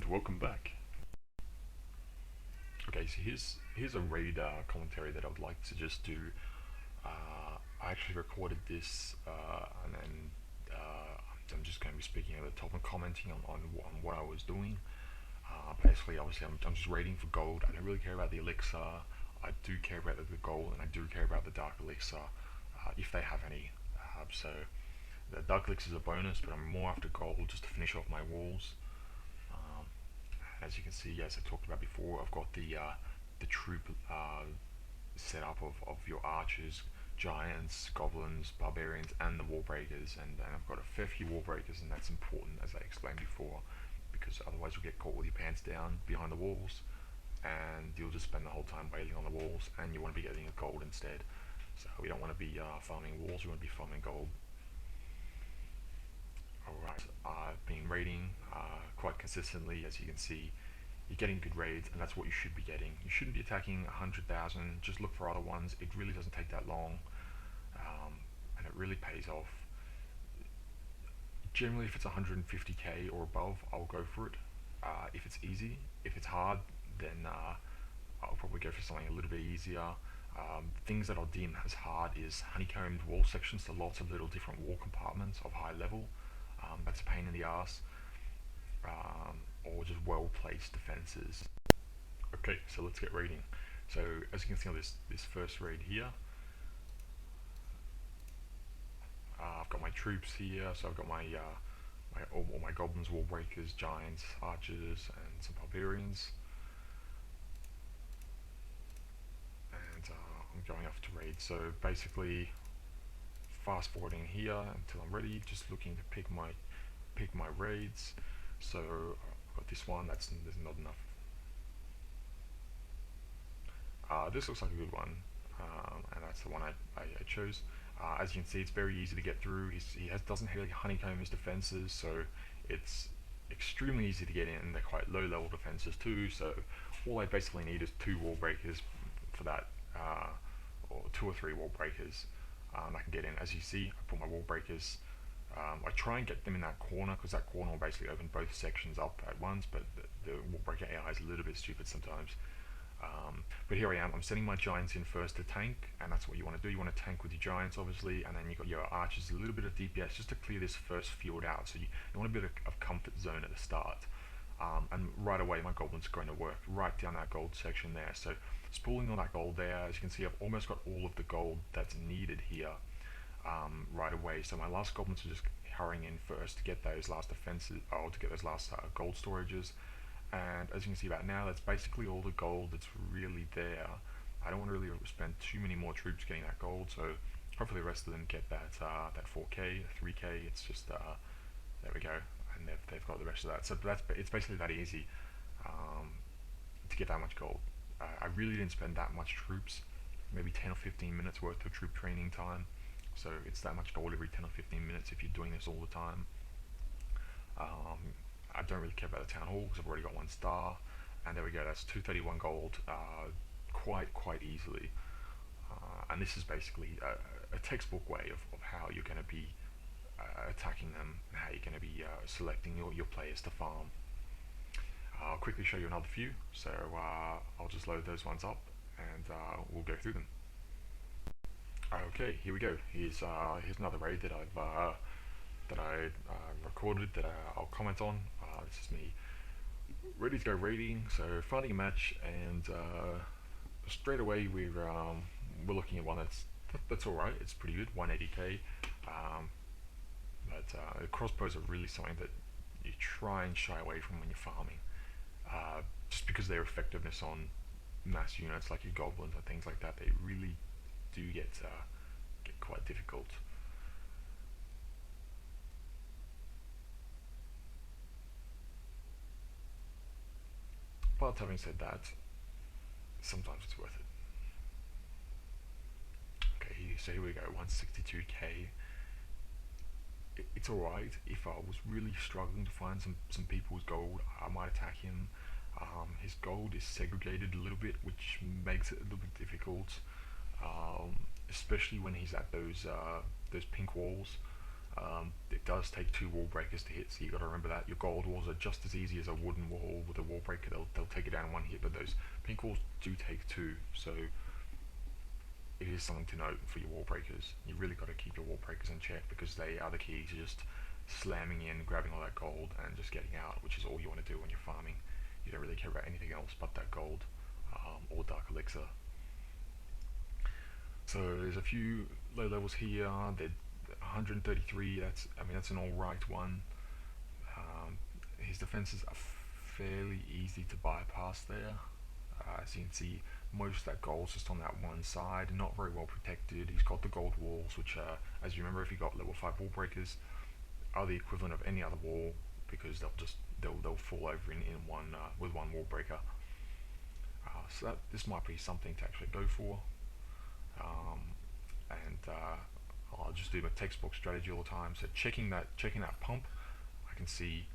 welcome back. Okay, so here's a raid commentary that I would like to just do. I actually recorded this, and then I'm just going to be speaking over the top and commenting on what I was doing. Basically, obviously, I'm just raiding for gold. I don't really care about the elixir. I do care about the gold, and I do care about the dark elixir, if they have any. So the dark elixir is a bonus, but I'm more after gold just to finish off my walls. As you can see, as I talked about before, I've got the troop setup of your archers, giants, goblins, barbarians, and the wall breakers, and I've got a fair few wall breakers, and that's important, as I explained before, because otherwise you'll get caught with your pants down behind the walls, and you'll just spend the whole time wailing on the walls, and you want to be getting a gold instead. So we don't want to be farming walls, we want to be farming gold. Alright, I've been raiding quite consistently. As you can see, you're getting good raids, and that's what you should be getting. You shouldn't be attacking 100,000, just look for other ones. It really doesn't take that long, and it really pays off. Generally, if it's 150k or above, I'll go for it. If it's easy. If it's hard, then I'll probably go for something a little bit easier. Things that I'll deem as hard is honeycombed wall sections, so lots of little different wall compartments of high level. That's a pain in the ass. Or just well placed defenses. Okay, so let's get raiding. So as you can see on this first raid here, I've got my troops here. So I've got all my goblins, wall breakers, giants, archers, and some barbarians. And I'm going off to raid. So basically, fast forwarding here until I'm ready. Just looking to pick my raids. So I've got this one. There's not enough. This looks like a good one, and that's the one I chose. As you can see, it's very easy to get through. He doesn't really honeycomb his defenses, so it's extremely easy to get in. They're quite low level defenses too, so all I basically need is 2 wall breakers for that, or 2 or 3 wall breakers. I can get in. As you see, I put my wall breakers. I try and get them in that corner, because that corner will basically open both sections up at once, but the wall breaker AI is a little bit stupid sometimes. But here I am, I'm sending my giants in first to tank, and that's what you want to do. You want to tank with your giants, obviously, and then you've got your archers, a little bit of DPS, just to clear this first field out. So you want a bit of comfort zone at the start. And right away, my goblins are going to work right down that gold section there. So spooling all that gold there, as you can see, I've almost got all of the gold that's needed here right away. So my last goblins are just hurrying in first to get those last defenses, or to get those last gold storages. And as you can see about now, that's basically all the gold that's really there. I don't want to really spend too many more troops getting that gold, so hopefully the rest of them get that 4k, 3k. It's just there we go, and they've got the rest of that. So it's basically that easy to get that much gold. I really didn't spend that much troops, maybe 10 or 15 minutes worth of troop training time. So it's that much gold every 10 or 15 minutes if you're doing this all the time. I don't really care about the town hall because I've already got 1 star, and there we go. That's 231 gold, quite easily. And this is basically a textbook way of how you're going to be attacking them, and how you're going to be selecting your players to farm. I'll quickly show you another few. So I'll just load those ones up, and we'll go through them. Okay, here we go. Here's another raid that I recorded that I'll comment on. This is me ready to go raiding, so finding a match, and straight away we're looking at one that's alright. It's pretty good, 180k. But crossbows are really something that you try and shy away from when you're farming, just because their effectiveness on mass units like your goblins and things like that, they really do get quite difficult. But having said that, sometimes it's worth it. Okay, so here we go, 162k. It's alright. If I was really struggling to find some people's gold, I might attack him. His gold is segregated a little bit, which makes it a little bit difficult, especially when he's at those pink walls. It does take 2 wall breakers to hit, so you got to remember that. Your gold walls are just as easy as a wooden wall with a wall breaker. They'll take it down in one hit, but those pink walls do take 2, so it is something to note for your wall breakers. You really got to keep your wall breakers in check because they are the key to just slamming in, grabbing all that gold, and just getting out, which is all you want to do when you're farming. You don't really care about anything else but that gold or dark elixir. So there's a few low levels here. They're 133. That's an all right one. His defenses are fairly easy to bypass there. As you can see, most of that gold's just on that one side, not very well protected. He's got the gold walls, which are, as you remember, if you got level 5 wall breakers, are the equivalent of any other wall because they'll fall over in one with one wall breaker. So this might be something to actually go for. And I'll just do my textbook strategy all the time. So checking that pump, I can see,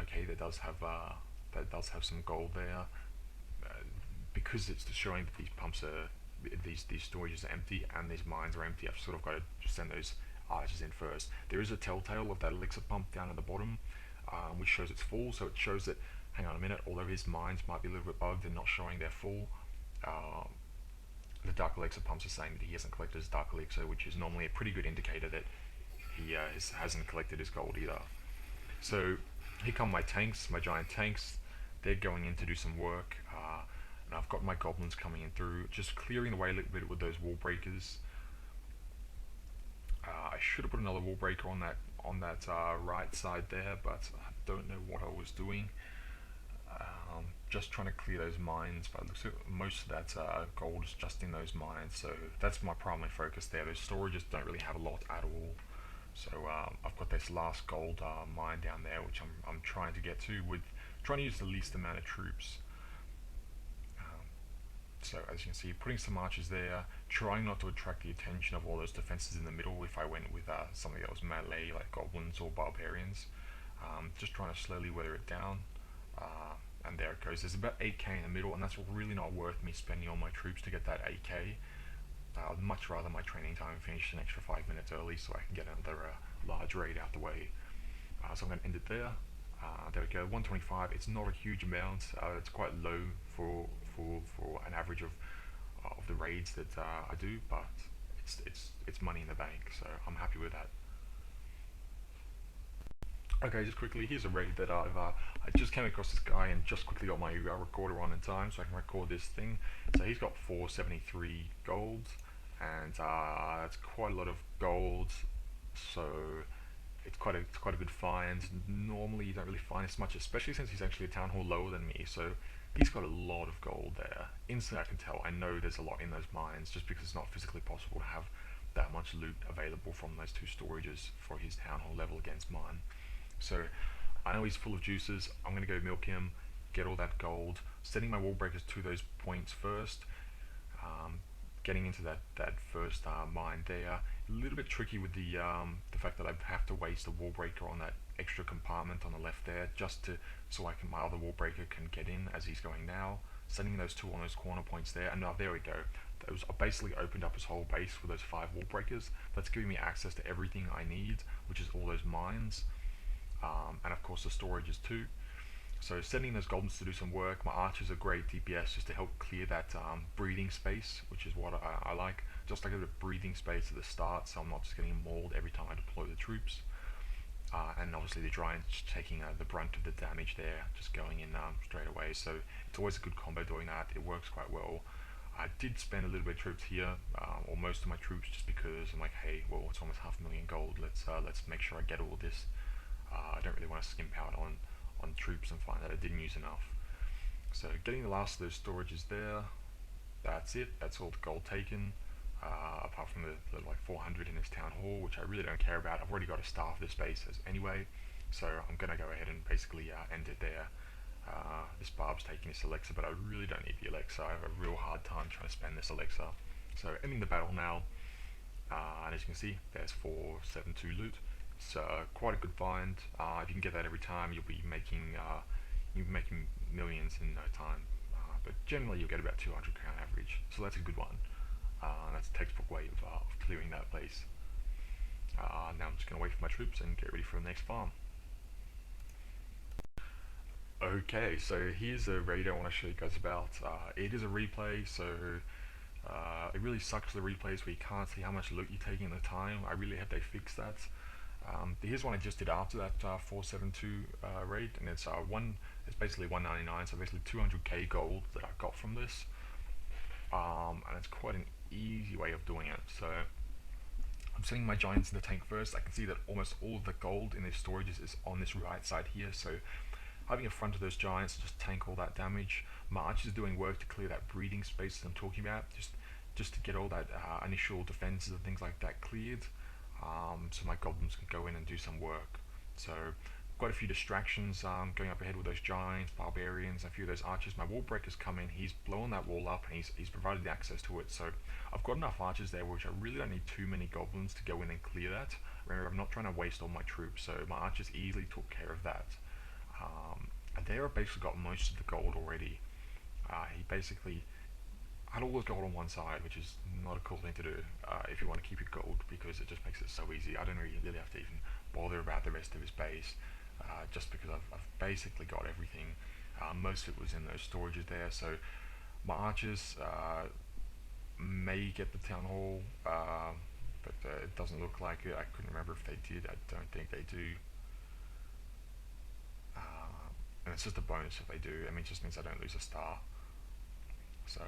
okay, that does have some gold there. Because it's showing that these pumps are these storages are empty and these mines are empty, I've sort of got to send those archers in first. There is a telltale of that elixir pump down at the bottom, which shows it's full. So it shows that, hang on a minute, although his mines might be a little bit bugged, they're not showing they're full. The dark elixir pumps are saying that he hasn't collected his dark elixir, which is normally a pretty good indicator that he hasn't collected his gold either. So here come my tanks, my giant tanks. They're going in to do some work. And I've got my goblins coming in through, just clearing the way a little bit with those wall breakers. I should have put another wall breaker on that right side there, but I don't know what I was doing. Just trying to clear those mines, but it looks like most of that gold is just in those mines, so that's my primary focus there. Those storages don't really have a lot at all. So I've got this last gold mine down there, which I'm trying to get to with trying to use the least amount of troops. So as you can see, putting some archers there, trying not to attract the attention of all those defenses in the middle if I went with something that was melee like goblins or barbarians. Just trying to slowly weather it down. And there it goes. There's about 8k in the middle, and that's really not worth me spending all my troops to get that 8k. I'd much rather my training time finish an extra 5 minutes early so I can get another large raid out the way. So I'm going to end it there. There we go, 125. It's not a huge amount. It's quite low for an average of the raids that I do, but it's money in the bank, so I'm happy with that. Okay, just quickly, here's a raid that I just came across this guy and just quickly got my recorder on in time so I can record this thing. So he's got 473 gold, and that's quite a lot of gold. So it's quite a good find. Normally you don't really find as much, especially since he's actually a town hall lower than me. So he's got a lot of gold there. Instantly I can tell. I know there's a lot in those mines just because it's not physically possible to have that much loot available from those 2 storages for his town hall level against mine. So I know he's full of juices. I'm going to go milk him, get all that gold, sending my wall breakers to those points first, getting into that first mine there. A little bit tricky with the fact that I have to waste a wall breaker on that extra compartment on the left there just so my other wall breaker can get in as he's going now. Sending those 2 on those corner points there, and now there we go. Those are basically opened up his whole base with those 5 wall breakers. That's giving me access to everything I need, which is all those mines. And of course the storages too. So sending those goblins to do some work. My archers are great DPS just to help clear that breathing space, which is what I like. Just like a bit of breathing space at the start, so I'm not just getting mauled every time I deploy the troops. And obviously the giants taking the brunt of the damage there, just going in straight away. So it's always a good combo doing that. It works quite well. I did spend a little bit of troops here, or most of my troops, just because I'm like, hey, well, it's almost 500,000 gold. Let's make sure I get all this. I don't really want to skimp out on troops and find that I didn't use enough. So getting the last of those storages there, that's it. That's all the gold taken, apart from the like 400 in this town hall, which I really don't care about. I've already got to staff this base anyway, so I'm going to go ahead and basically end it there. This barb's taking this elixir, but I really don't need the elixir. I have a real hard time trying to spend this elixir. So ending the battle now, and as you can see, there's 472 loot. It's quite a good find. If you can get that every time, you'll be making millions in no time. But generally, you'll get about 200 crown average, so that's a good one. That's a textbook way of clearing that place. Now I'm just going to wait for my troops and get ready for the next farm. Okay, so here's a raid I want to show you guys about. It is a replay, so it really sucks the replays where you can't see how much loot you're taking at the time. I really hope they fix that. Here's one I just did after that 472 raid, and it's basically 199, so basically 200k gold that I got from this, and it's quite an easy way of doing it. So I'm setting my giants in the tank first. I can see that almost all of the gold in their storages is on this right side here, so having a front of those giants to just tank all that damage. My archers is doing work to clear that breeding space that I'm talking about, just to get all that initial defenses and things like that cleared, so my goblins can go in and do some work. So quite a few distractions going up ahead with those giants, barbarians, a few of those archers. My wall breakers come in, he's blown that wall up and he's provided the access to it. So I've got enough archers there which I really don't need too many goblins to go in and clear that. Remember, I'm not trying to waste all my troops, so my archers easily took care of that. And there I basically got most of the gold already. He basically had all the gold on one side, which is not a cool thing to do if you want to keep your gold, because it just makes it so easy. I don't really have to even bother about the rest of his base, just because I've basically got everything. Most of it was in those storages there, so my archers may get the town hall, but it doesn't look like it. I couldn't remember if they did. I don't think they do. And it's just a bonus if they do. I mean, it just means I don't lose a star. So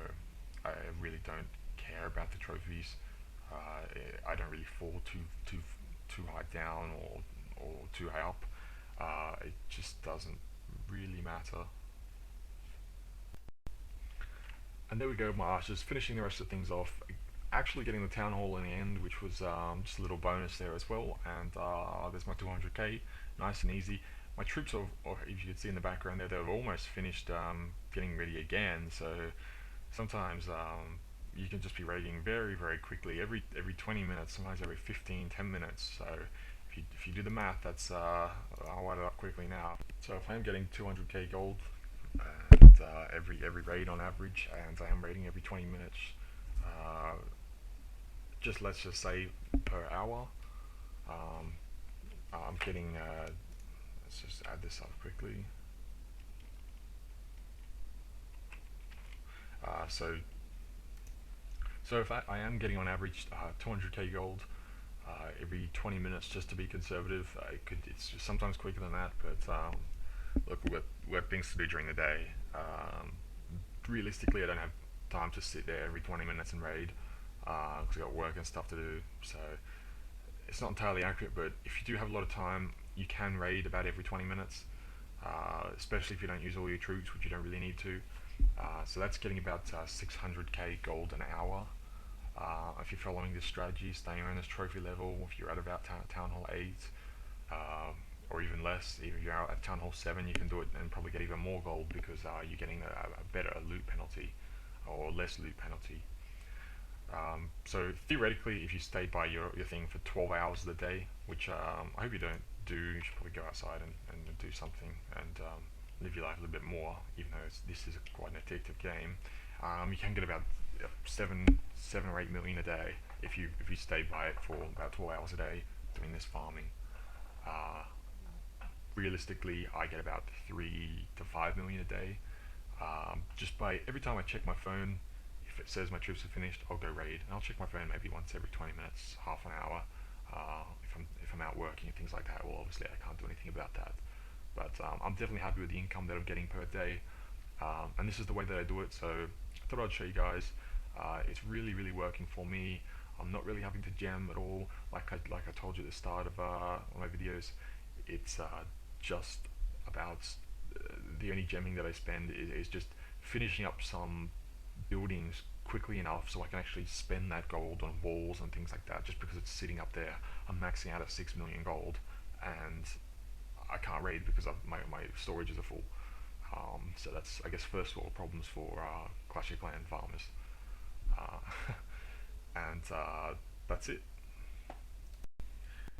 I really don't care about the trophies. I don't really fall too high down or too high up. It just doesn't really matter. And there we go, my archers finishing the rest of things off. Actually getting the town hall in the end, which was just a little bonus there as well. And there's my 200k, nice and easy. My troops, or if you could see in the background there, they've almost finished getting ready again. So sometimes you can just be raiding very quickly, every 20 minutes, sometimes every 10 minutes. So if you do the math, that's I'll add it up quickly now. So if I am getting 200k gold and every raid on average, and I am raiding every 20 minutes, let's just say per hour, I'm getting let's just add this up quickly. So if I am getting on average 200k gold every 20 minutes, just to be conservative. It's sometimes quicker than that, but look, we have things to do during the day. Realistically, I don't have time to sit there every 20 minutes and raid, because I've got work and stuff to do. So it's not entirely accurate, but if you do have a lot of time, you can raid about every 20 minutes, especially if you don't use all your troops, which you don't really need to. So that's getting about 600k gold an hour. If you're following this strategy, staying around this trophy level, if you're at about Town Hall 8, or even less, if you're out at Town Hall 7, you can do it and probably get even more gold, because you're getting a better loot penalty, or less loot penalty. So theoretically, if you stayed by your thing for 12 hours of the day, which I hope you don't do, you should probably go outside and do something and live your life a little bit more, even though this is quite an addictive game. You can get about 7 or 8 million a day if you stay by it for about 12 hours a day doing this farming. Realistically, I get about 3 to 5 million a day, just by every time I check my phone. If it says my troops are finished, I'll go raid, and I'll check my phone maybe once every 20 minutes, half an hour. If I'm out working and things like that, well, obviously I can't do anything about that. But I'm definitely happy with the income that I'm getting per day, and this is the way that I do it. So I thought I'd show you guys. It's really working for me. I'm not really having to gem at all. Like I told you at the start of one of my videos, it's just about the only gemming that I spend is just finishing up some buildings quickly enough so I can actually spend that gold on walls and things like that. Just because it's sitting up there, I'm maxing out at 6 million gold, and I can't raid because my storages are full. So that's, I guess, first world problems for Clash of Clans farmers. And that's it.